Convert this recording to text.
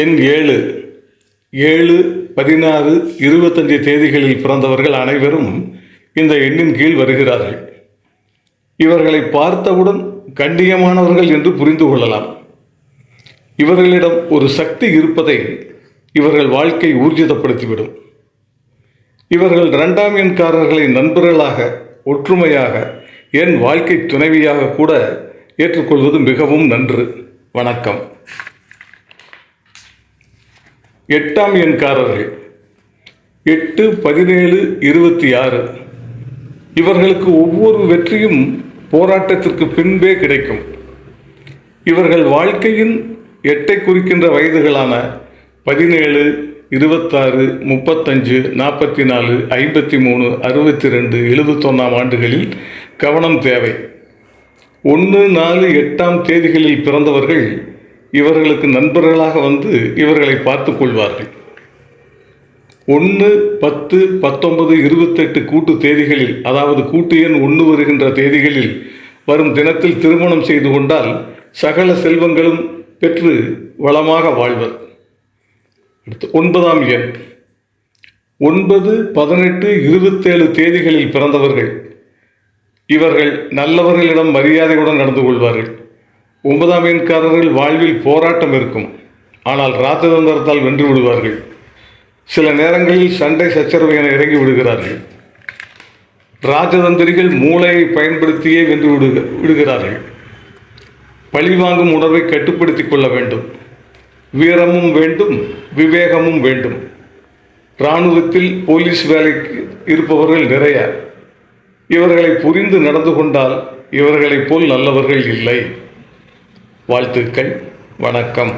எண் 7 7, 16, 25 தேதிகளில் பிறந்தவர்கள் அனைவரும் இந்த எண்ணின் கீழ் வருகிறார்கள். இவர்களை பார்த்தவுடன் கண்ணியமானவர்கள் என்று புரிந்து கொள்ளலாம். இவர்களிடம் ஒரு சக்தி இருப்பதை இவர்கள் வாழ்க்கை ஊர்ஜிதப்படுத்திவிடும். இவர்கள் 2ஆம் எண்காரர்களை நண்பர்களாக, ஒற்றுமையாக, என் வாழ்க்கை துணைவியாக கூட ஏற்றுக்கொள்வது மிகவும் நன்று. வணக்கம். 8ஆம் எண்காரர்கள் 8, 17, 26 இவர்களுக்கு ஒவ்வொரு வெற்றியும் போராட்டத்திற்கு பின்பே கிடைக்கும். இவர்கள் வாழ்க்கையின் 8ஐ குறிக்கின்ற வயதுகளான 17, 26, 35, 44, 53, 62, 71 ஆண்டுகளில் கவனம் தேவை. 1, 4, 8ஆம் தேதிகளில் பிறந்தவர்கள் இவர்களுக்கு நண்பர்களாக வந்து இவர்களை பார்த்து கொள்வார்கள். 1, 10, 19, 28 கூட்டு தேதிகளில், அதாவது கூட்டு எண் 1 வருகின்ற தேதிகளில் வரும் தினத்தில் திருமணம் செய்து கொண்டால் சகல செல்வங்களும் பெற்று வளமாக வாழ்வர். 9ஆம் எண் 9, 18, 27 தேதிகளில் பிறந்தவர்கள் இவர்கள் நல்லவர்களிடம் மரியாதையுடன் நடந்து கொள்வார்கள். 9ஆம் எண்காரர்கள் வாழ்வில் போராட்டம் இருக்கும், ஆனால் ராஜதந்திரத்தால் வென்று விடுவார்கள். சில நேரங்களில் சண்டை சச்சரவு என இறங்கி விடுகிறார்கள். ராஜதந்திரிகள் மூளையை பயன்படுத்தியே வென்று விடுகிறார்கள். பழிவாங்கும் உணர்வை கட்டுப்படுத்திக் கொள்ள வேண்டும். வீரமும் வேண்டும், விவேகமும் வேண்டும். இராணுவத்தில் போலீஸ் வேலைக்கு இருப்பவர்கள் நிறைய. இவர்களை புரிந்து நடந்து கொண்டால் இவர்களைப் போல் நல்லவர்கள் இல்லை. வாழ்த்துக்கள். வணக்கம்.